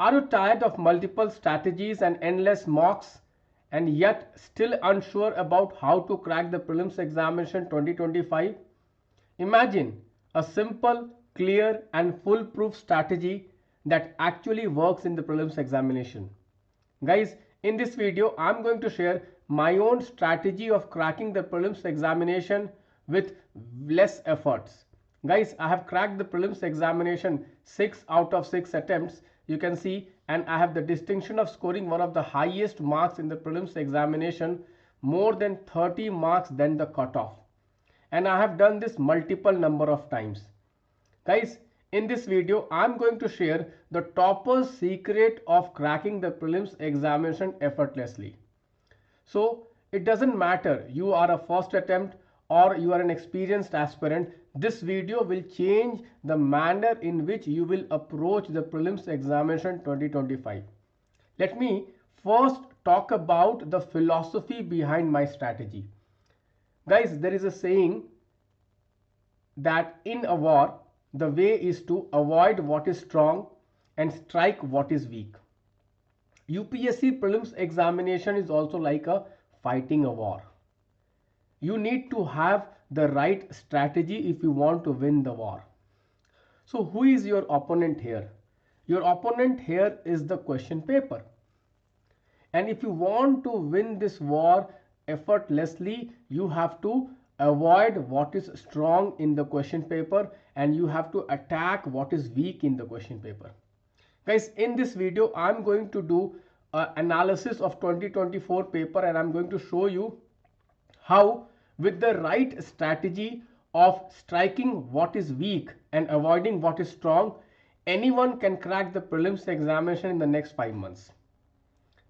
Are you tired of multiple strategies and endless mocks and yet still unsure about how to crack the prelims examination 2025? Imagine a simple, clear and foolproof strategy that actually works in the prelims examination. Guys, in this video, I'm going to share my own strategy of cracking the prelims examination with less efforts. Guys, I have cracked the prelims examination 6 out of 6 attempts. You can see, and I have the distinction of scoring one of the highest marks in the prelims examination, more than 30 marks than the cutoff. And I have done this multiple number of times. Guys, in this video, I'm going to share the topper's secret of cracking the prelims examination effortlessly. So it doesn't matter you are a first attempt or you are an experienced aspirant, this video will change the manner in which you will approach the prelims examination 2025. Let me first talk about the philosophy behind my strategy. Guys, there is a saying that in a war, the way is to avoid what is strong and strike what is weak. UPSC Prelims examination is also like a fighting a war. You need to have the right strategy if you want to win the war. So who is your opponent here? Your opponent here is the question paper. And if you want to win this war effortlessly, you have to avoid what is strong in the question paper and you have to attack what is weak in the question paper. Guys, in this video, I'm going to do an analysis of 2024 paper and I'm going to show you how with the right strategy of striking what is weak and avoiding what is strong, anyone can crack the prelims examination in the next 5 months.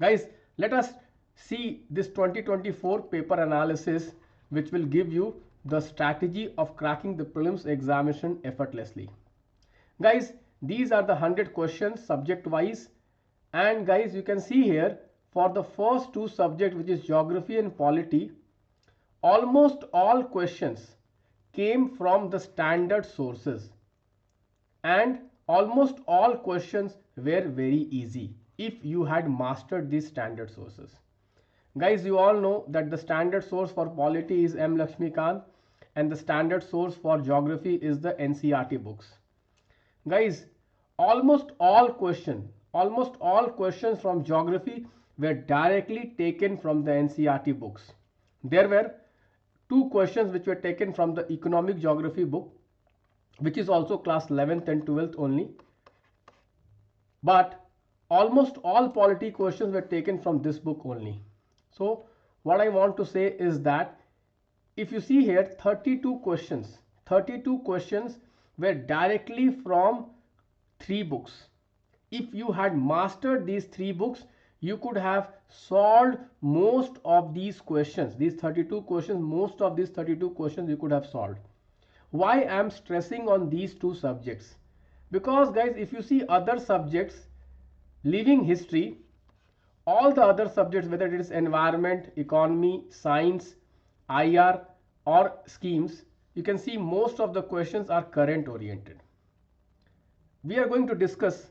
Guys, let us see this 2024 paper analysis which will give you the strategy of cracking the prelims examination effortlessly. Guys, these are the 100 questions subject wise, and guys, you can see here for the first two subjects, which is geography and polity, almost all questions came from the standard sources and almost all questions were very easy if you had mastered these standard sources. Guys, you all know that the standard source for polity is M. Lakshmikant and the standard source for geography is the NCERT books. Guys, almost all questions from geography were directly taken from the NCERT books. There were two questions which were taken from the economic geography book, which is also class 11th and 12th only. But almost all polity questions were taken from this book only. So what I want to say is that if you see here 32 questions were directly from 3 books. If you had mastered these 3 books, you could have solved most of these questions, these 32 questions, most of these 32 questions you could have solved. Why I am stressing on these 2 subjects? Because guys, if you see other subjects, leaving history, all the other subjects, whether it is environment, economy, science, IR or schemes, you can see most of the questions are current oriented. We are going to discuss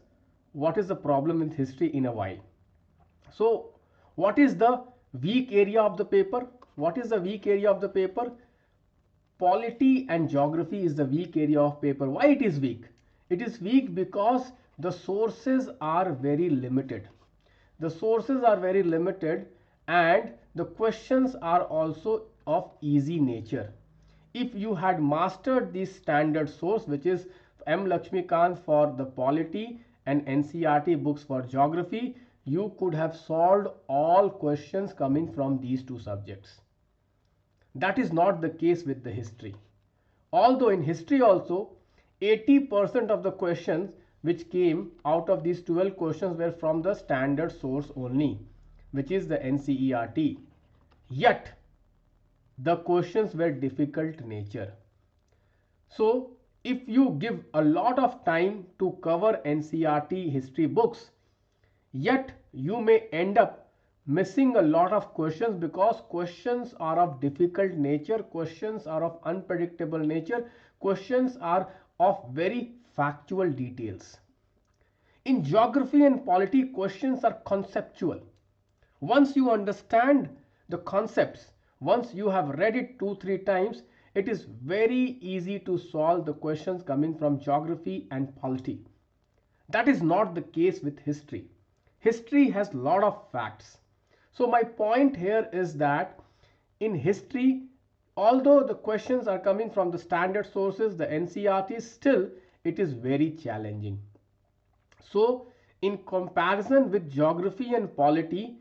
what is the problem with history in a while. So what is the weak area of the paper? What is the weak area of the paper? Polity and geography is the weak area of paper. Why it is weak? It is weak because the sources are very limited. The sources are very limited and the questions are also of easy nature. If you had mastered this standard source, which is M. Lakshmikant for the polity and NCERT books for geography, you could have solved all questions coming from these 2 subjects. That is not the case with the history. Although in history also 80% of the questions which came out of these 12 questions were from the standard source only, which is the NCERT. Yet the questions were difficult nature. So if you give a lot of time to cover NCERT history books, yet you may end up missing a lot of questions because questions are of difficult nature, questions are of unpredictable nature, questions are of very factual details. In geography and polity, questions are conceptual. Once you understand the concepts, once you have read it 2-3 times, it is very easy to solve the questions coming from geography and polity. That is not the case with history. History has a lot of facts. So my point here is that in history, although the questions are coming from the standard sources, the NCERTs, still it is very challenging. So in comparison with geography and polity,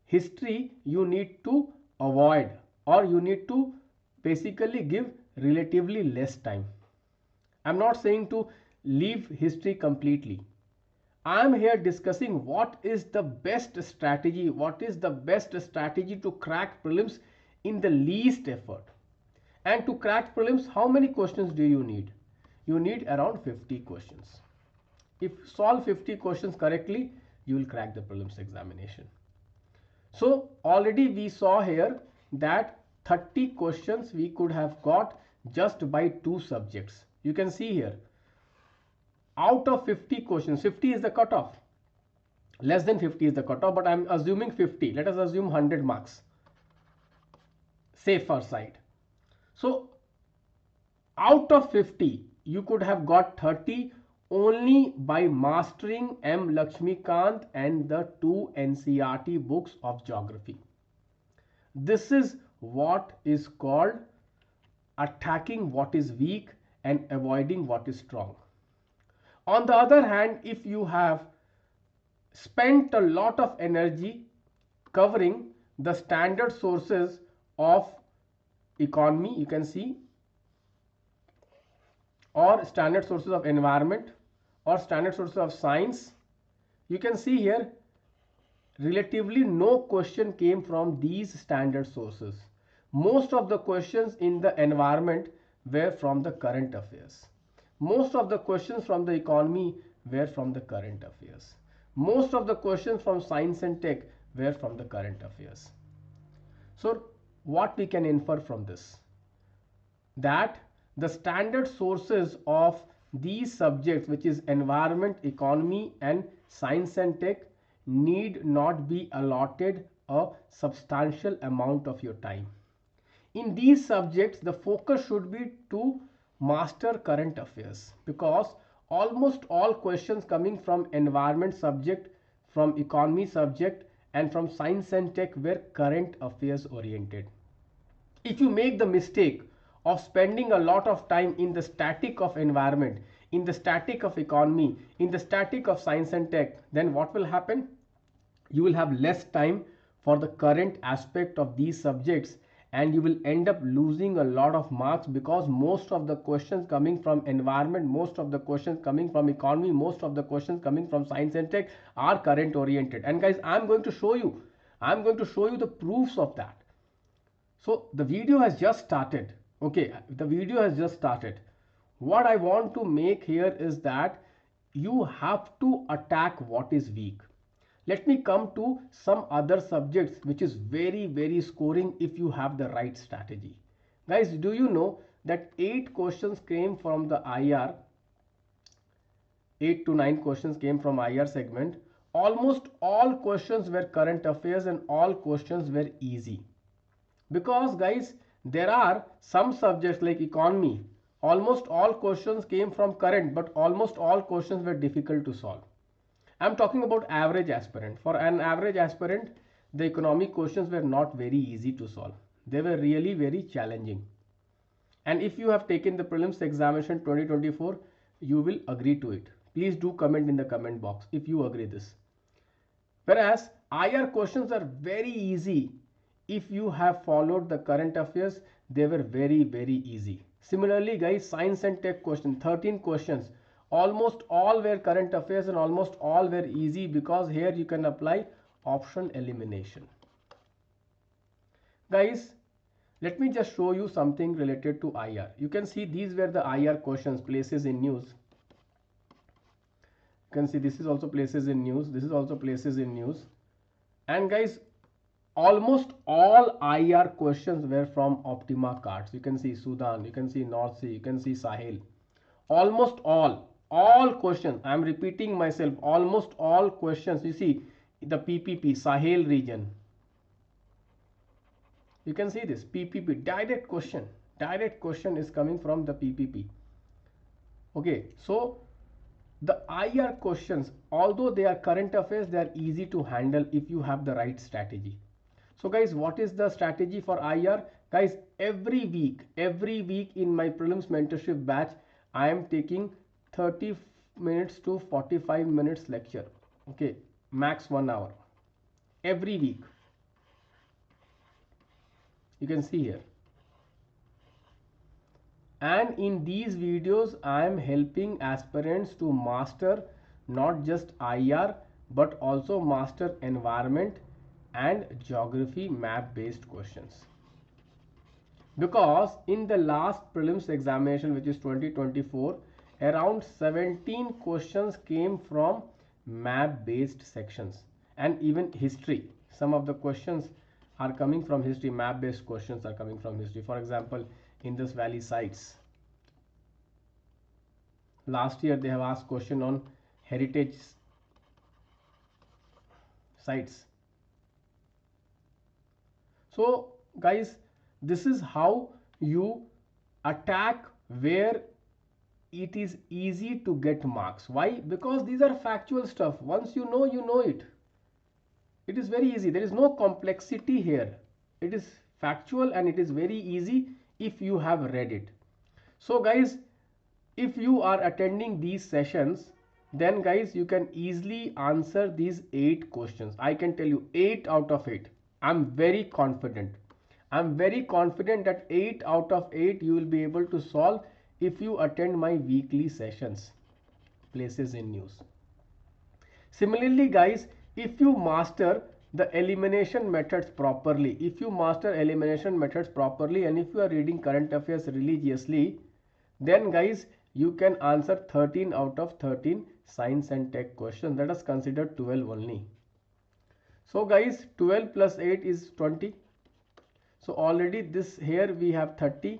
history you need to avoid, or you need to basically give relatively less time. I'm not saying to leave history completely. I am here discussing what is the best strategy, to crack prelims in the least effort. And to crack prelims, how many questions do you need? You need around 50 questions. If you solve 50 questions correctly, you will crack the prelims examination. So already we saw here that 30 questions we could have got just by 2 subjects. You can see here, out of 50 questions, 50 is the cutoff. Less than 50 is the cutoff, but I'm assuming 50. Let us assume 100 marks. Safer side. So out of 50, you could have got 30 only by mastering M. Lakshmikant and the 2 NCERT books of geography. This is what is called attacking what is weak and avoiding what is strong. On the other hand, if you have spent a lot of energy covering the standard sources of economy, you can see, or standard sources of environment, or standard sources of science, you can see here relatively no question came from these standard sources. Most of the questions in the environment were from the current affairs. Most of the questions from the economy were from the current affairs. Most of the questions from science and tech were from the current affairs. So what we can infer from this? That the standard sources of these subjects, which is environment, economy and science and tech, need not be allotted a substantial amount of your time. In these subjects, the focus should be to master current affairs, because almost all questions coming from environment subject, from economy subject and from science and tech were current affairs oriented. If you make the mistake of spending a lot of time in the static of environment, in the static of economy, in the static of science and tech, then what will happen? You will have less time for the current aspect of these subjects, and you will end up losing a lot of marks, because most of the questions coming from environment, most of the questions coming from economy, most of the questions coming from science and tech are current oriented. And guys, I'm going to show you the proofs of that. So the video has just started. Okay, the video has just started. What I want to make here is that you have to attack what is weak. Let me come to some other subjects which is very scoring if you have the right strategy. Guys, do you know that 8 questions came from the IR, 8 to 9 questions came from IR segment. Almost all questions were current affairs and all questions were easy. Because guys, there are some subjects like economy, almost all questions came from current, but almost all questions were difficult to solve. I'm talking about average aspirant. For an average aspirant, the economic questions were not very easy to solve. They were really very challenging. And if you have taken the prelims examination 2024, you will agree to it. Please do comment in the comment box if you agree this. Whereas IR questions are very easy. If you have followed the current affairs, they were very easy. Similarly guys, science and tech question, 13 questions. Almost all were current affairs and almost all were easy, because here you can apply option elimination. Guys, let me just show you something related to IR. You can see these were the IR questions, places in news. You can see this is also places in news. This is also places in news. And guys, almost all IR questions were from Optima cards. You can see Sudan, you can see North Sea, you can see Sahel. Almost all. all questions, I am repeating myself, almost all questions. You see the PPP Sahel region, you can see this PPP direct question is coming from the PPP. Okay, so the IR questions, although they are current affairs, they are easy to handle if you have the right strategy. So guys, what is the strategy for IR? Guys, every week in my prelims mentorship batch, I am taking 30 minutes to 45 minutes lecture. Okay, max 1 hour every week. You can see here. And in these videos, I am helping aspirants to master not just IR but also master environment and geography map based questions. Because in the last prelims examination, which is 2024, around 17 questions came from map based sections, and even history. Some of the questions are coming from history, map based questions are coming from history. For example, Indus Valley sites. Last year they have asked question on heritage sites. So guys, this is how you attack where it is easy to get marks. Why? Because these are factual stuff. Once you know it. It is very easy. There is no complexity here. It is factual and it is very easy if you have read it. So guys, if you are attending these sessions, then guys, you can easily answer these 8 questions. I can tell you 8 out of 8. I'm very confident. I'm very confident that 8 out of 8 you will be able to solve if you attend my weekly sessions, places in news. Similarly guys, if you master the elimination methods properly, and if you are reading current affairs religiously, then guys, you can answer 13 out of 13 science and tech questions. Let us consider 12 only. So guys, 12 plus 8 is 20. So already this here we have 30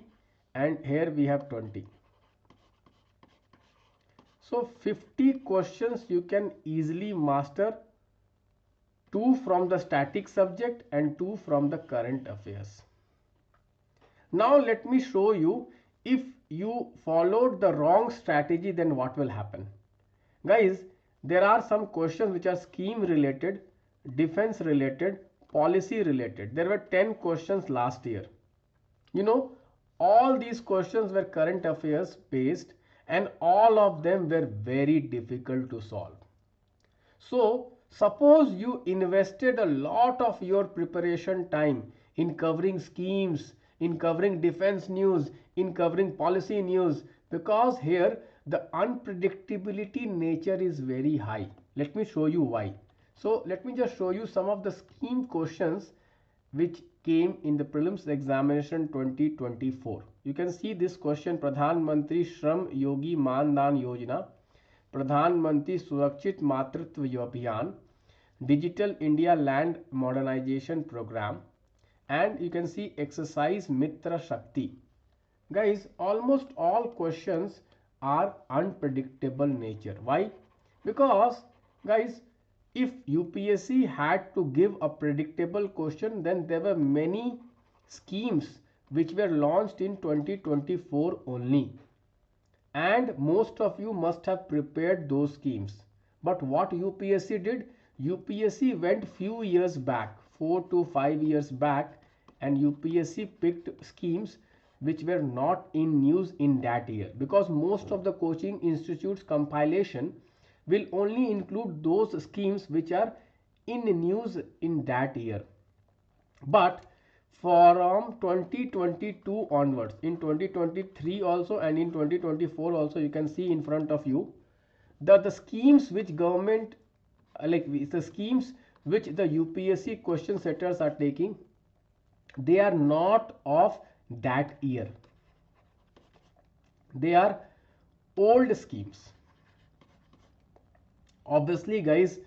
and here we have 20. So 50 questions you can easily master, 2 from the static subject and 2 from the current affairs. Now let me show you, if you followed the wrong strategy, then what will happen. Guys, there are some questions which are scheme related, defense related, policy related. There were 10 questions last year. You know, all these questions were current affairs based and all of them were very difficult to solve. So suppose you invested a lot of your preparation time in covering schemes, in covering defense news, in covering policy news, because here the unpredictability nature is very high. Let me show you why. So let me just show you some of the scheme questions which came in the prelims examination 2024. You can see this question: Pradhan Mantri Shram Yogi Man Dan Yojana, Pradhan Mantri Surakshit Matritva Abhiyan, Digital India Land Modernization Program, and you can see exercise Mitra Shakti. Guys, almost all questions are unpredictable nature. Why? Because guys, if UPSC had to give a predictable question, then there were many schemes which were launched in 2024 only, and most of you must have prepared those schemes. But what UPSC did? UPSC went few years back, 4 to 5 years back, and UPSC picked schemes which were not in news in that year, because most of the coaching institutes compilation will only include those schemes which are in news in that year. But from 2022 onwards, in 2023 also and in 2024 also, you can see in front of you that the schemes which government, the schemes which the UPSC question setters are taking, they are not of that year. They are old schemes. Obviously guys,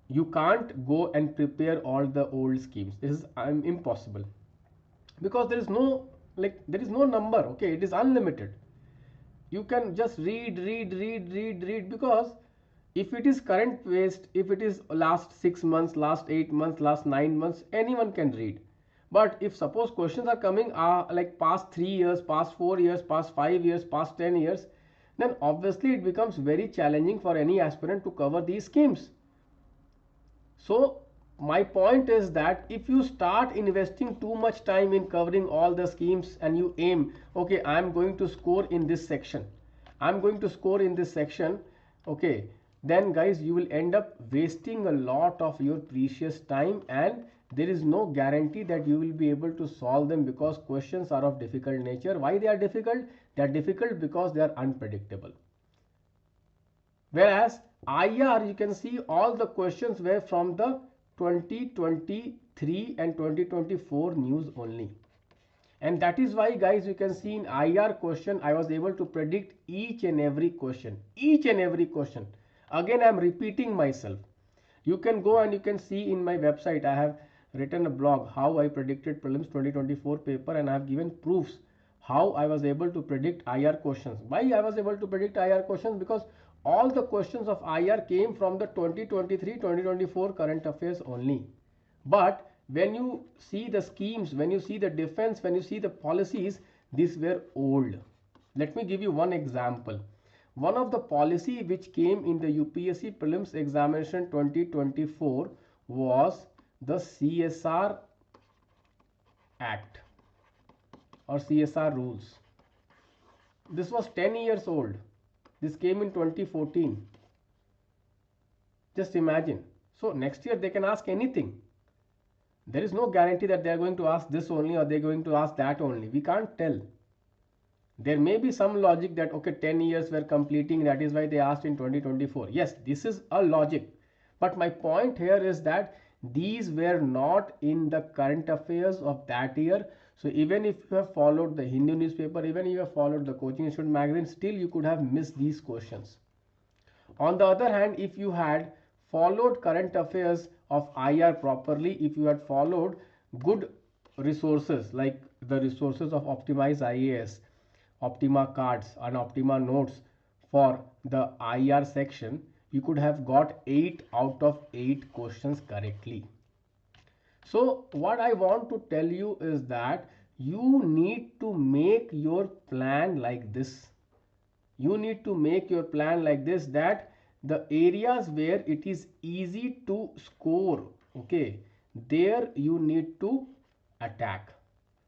you can't go and prepare all the old schemes. This is impossible, because there is no number. Okay, it is unlimited. You can just read, because if it is current based, if it is last 6 months, last 8 months, last 9 months, anyone can read. But if suppose questions are coming like past 3 years, past 4 years, past 5 years, past 10 years, then obviously it becomes very challenging for any aspirant to cover these schemes. So my point is that if you start investing too much time in covering all the schemes and you aim, okay, I'm going to score in this section, I'm going to score in this section, okay, then guys, you will end up wasting a lot of your precious time, and there is no guarantee that you will be able to solve them, because questions are of difficult nature. Why they are difficult? They are difficult because they are unpredictable. Whereas IR, you can see all the questions were from the 2023 and 2024 news only. And that is why guys, you can see in IR question, I was able to predict each and every question. Again, I am repeating myself. You can go and you can see in my website, I have written a blog how I predicted prelims 2024 paper, and I have given proofs how I was able to predict IR questions. Why I was able to predict IR questions? Because all the questions of IR came from the 2023-2024 current affairs only. But when you see the schemes, when you see the defense, when you see the policies, these were old. Let me give you one example. One of the policy which came in the UPSC Prelims examination 2024 was the CSR Act or CSR rules. This was 10 years old. This came in 2014. Just imagine. So next year they can ask anything. There is no guarantee that they are going to ask this only or they are going to ask that only. We can't tell. There may be some logic that okay, 10 years were completing, that is why they asked in 2024. Yes, this is a logic. But my point here is that these were not in the current affairs of that year. So even if you have followed the Hindu newspaper, even if you have followed the Coaching Institute magazine, still you could have missed these questions. On the other hand, if you had followed current affairs of IR properly, if you had followed good resources like the resources of OPTIMIZEIAS, Optima cards and Optima notes for the IR section, you could have got 8 out of 8 questions correctly. So what I want to tell you is that you need to make your plan like this. You need to make your plan like this, that the areas where it is easy to score, okay, there you need to attack.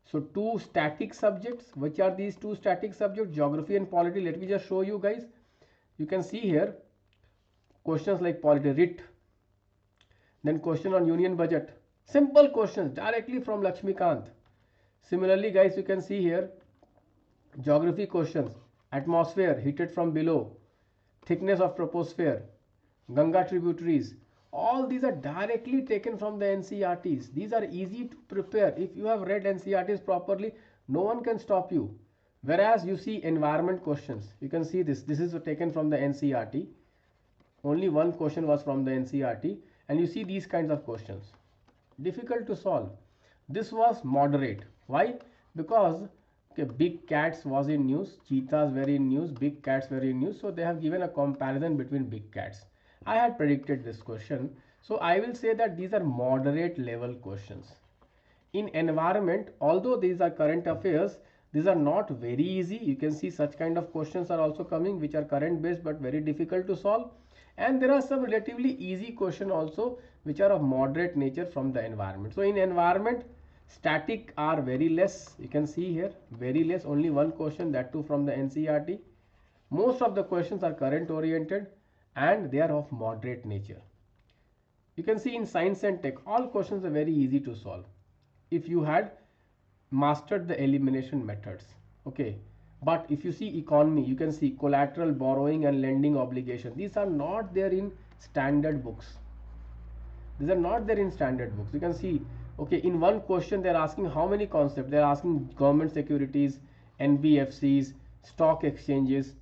So 2 static subjects. Which are these 2 static subjects? Geography and polity. Let me just show you guys. You can see here questions like polity writ, then question on union budget. Simple questions directly from Lakshmikant. Similarly guys, you can see here geography questions. Atmosphere heated from below, thickness of troposphere, Ganga tributaries. All these are directly taken from the NCERTs. These are easy to prepare. If you have read NCERTs properly, no one can stop you. Whereas you see environment questions, you can see this. This is taken from the NCERT. Only one question was from the NCERT, and you see these kinds of questions. Difficult to solve. This was moderate. Why? Because okay, big cats was in news, cheetahs were in news, big cats were in news. So they have given a comparison between big cats. I had predicted this question. So I will say that these are moderate level questions. In environment, although these are current affairs, these are not very easy. You can see such kind of questions are also coming which are current based but very difficult to solve. And there are some relatively easy questions also which are of moderate nature from the environment. So in environment, static are very less. You can see here very less, only one question, that too from the NCERT. Most of the questions are current oriented and they are of moderate nature. You can see in science and tech, all questions are very easy to solve if you had mastered the elimination methods. Okay, but if you see economy, you can see collateral, borrowing and lending obligation. These are not there in standard books. These are not there in standard books. You can see, okay, in one question they are asking how many concepts. They are asking government securities, NBFCs, stock exchanges.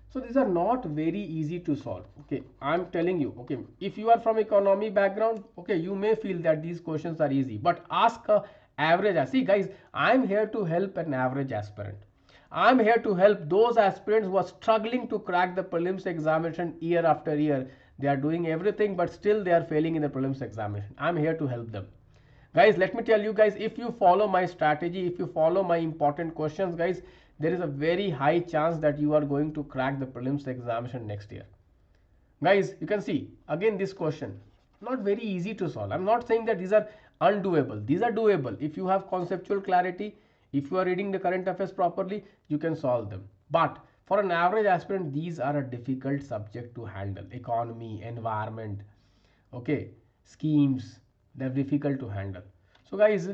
So these are not very easy to solve. Okay, I'm telling you, okay, if you are from economy background, okay, you may feel that these questions are easy, but ask a average. See guys, I'm here to help an average aspirant. I'm here to help those aspirants who are struggling to crack the prelims examination year after year. They are doing everything, but still they are failing in the prelims examination. I'm here to help them. Guys, let me tell you guys, if you follow my strategy, if you follow my important questions, guys, there is a very high chance that you are going to crack the prelims examination next year. Guys, you can see again this question, not very easy to solve. I'm not saying that these are undoable. These are doable. If you have conceptual clarity, if you are reading the current affairs properly, you can solve them. But for an average aspirant, these are a difficult subject to handle. Economy, environment, okay, schemes, they're difficult to handle. So guys,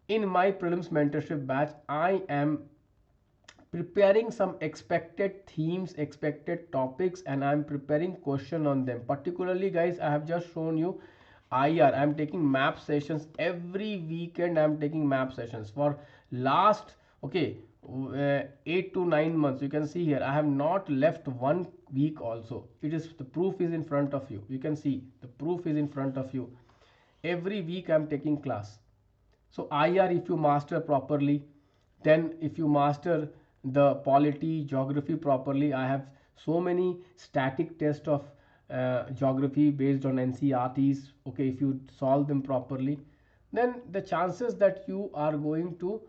in my prelims mentorship batch, I am preparing some expected themes, expected topics, and I'm preparing question on them. Particularly guys, I have just shown you IR. I'm taking map sessions every weekend. I'm taking map sessions for last 8 to 9 months. You can see here I have not left 1 week also. It is, the proof is in front of you. You can see the proof is in front of you. Every week I'm taking class. So IR, if you master properly, then if you master the polity, geography properly, I have so many static tests of geography based on NCERTs. Okay, if you solve them properly, then the chances that you are going to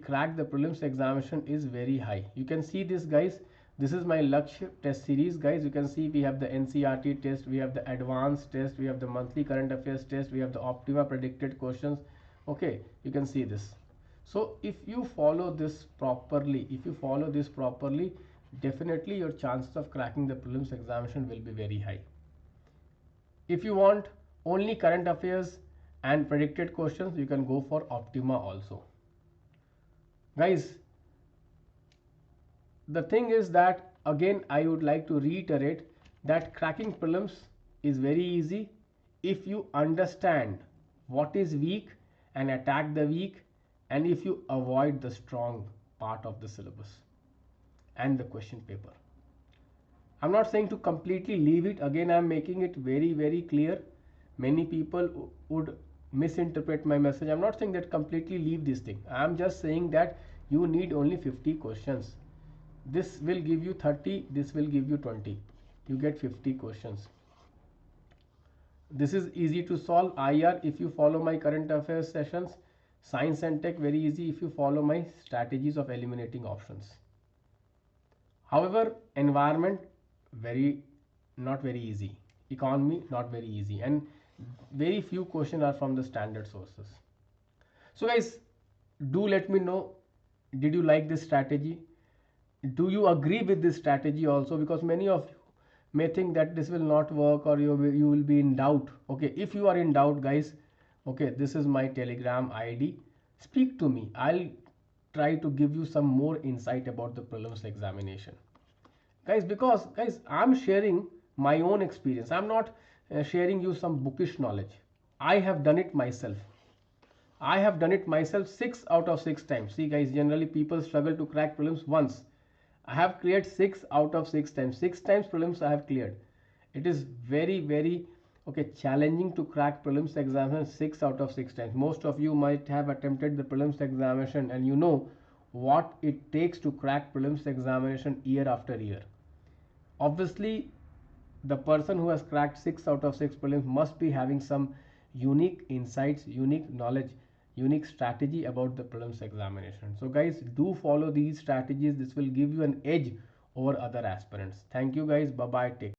crack the prelims examination is very high. You can see this guys. This is my Lakshya test series guys. You can see we have the NCERT test, we have the advanced test, we have the monthly current affairs test, we have the Optima predicted questions. Okay, you can see this. So if you follow this properly, definitely your chances of cracking the prelims examination will be very high. If you want only current affairs and predicted questions, you can go for Optima also. Guys, the thing is that again I would like to reiterate that cracking prelims is very easy if you understand what is weak and attack the weak, and if you avoid the strong part of the syllabus and the question paper. I'm not saying to completely leave it. Again, I'm making it very clear. Many people would misinterpret my message. I'm not saying that completely leave this thing. I'm just saying that you need only 50 questions. This will give you 30, this will give you 20. You get 50 questions. This is easy to solve. IR, if you follow my current affairs sessions. Science and tech, very easy if you follow my strategies of eliminating options. However, environment, not very easy. Economy, not very easy, and very few questions are from the standard sources. So guys, do let me know, did you like this strategy? Do you agree with this strategy also? Because many of you may think that this will not work, or you will be in doubt. Okay, if you are in doubt guys, okay, this is my Telegram ID. Speak to me. I'll try to give you some more insight about the prelims examination. Guys, because guys, I'm sharing my own experience. I'm not sharing you some bookish knowledge. I have done it myself. 6 out of 6 times. See guys, generally people struggle to crack prelims once. I have cleared 6 out of 6 times. 6 times prelims I have cleared. It is very challenging to crack prelims examination 6 out of 6 times. Most of you might have attempted the prelims examination and you know what it takes to crack prelims examination year after year. Obviously, the person who has cracked 6 out of 6 prelims must be having some unique insights, unique knowledge, unique strategy about the prelims examination. So guys, do follow these strategies. This will give you an edge over other aspirants. Thank you guys. Bye bye. Take care.